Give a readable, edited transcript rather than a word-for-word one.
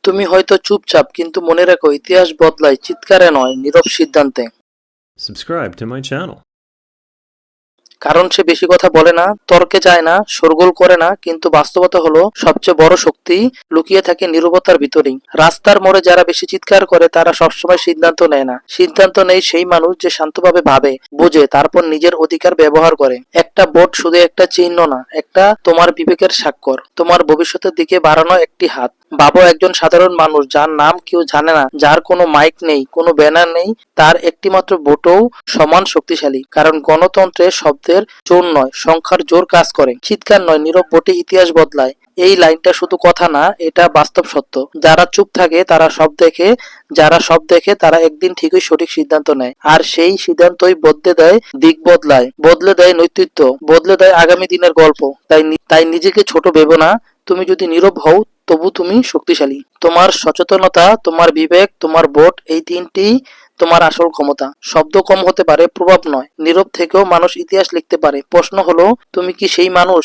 তুমি হয়তো চুপচাপ, কিন্তু মনে রেখো ইতিহাস বদলায় চিৎকারে নয়, নীরব সিদ্ধান্তে। Subscribe to my channel. কারণ সে বেশি কথা বলে না, তর্কে যায় না, শোরগোল করে না, কিন্তু বাস্তবতা হলো সবচেয়ে বড় শক্তি লুকিয়ে থাকে নীরবতার ভিতরেই। রাস্তার মোড়ে যারা বেশি চিৎকার করে তারা সবসময় সিদ্ধান্ত নেয় না। সিদ্ধান্ত নেই সেই মানুষ যে শান্তভাবে ভাবে, বোঝে, তারপর নিজের অধিকার ব্যবহার করে। একটা ভোট শুধু একটা চিহ্ন না, একটা তোমার বিবেকের স্বাক্ষর, তোমার ভবিষ্যতের দিকে বাড়ানো একটি হাত। ভাবো, একজন সাধারণ মানুষ যার নাম কেউ জানে না, যার কোনো মাইক নেই, কোনো ব্যানার নেই, তার একটিমাত্র ভোটও সমান শক্তিশালী। কারণ গণতন্ত্রে শব্দের জোর নয়, সংখ্যার জোর কাজ করে। চিৎকার নয়, নীরব ভোটে ইতিহাস বদলায়। এই লাইনটা শুধু কথা না, এটা বাস্তব সত্য। যারা চুপ থাকে তারা সব দেখে, যারা সব দেখে তারা একদিন ঠিকই সঠিক সিদ্ধান্ত নেয়। আর সেই সিদ্ধান্তই বদলে দেয় দিক, বদলায়, বদলে দেয় নৈতিত্ব, বদলে দেয় আগামী দিনের গল্প। তাই নিজেকে ছোট ভেবো না। তুমি যদি নীরব হও, তবু তুমি শক্তিশালী। তোমার সচেতনতা, তোমার বিবেক, তোমার ভোট, এই তিনটি তোমার আসল ক্ষমতা। শব্দ কম হতে পারে, প্রভাব নয়। নীরব থেকেও মানুষ ইতিহাস লিখতে পারে। প্রশ্ন হলো, তুমি কি সেই মানুষ?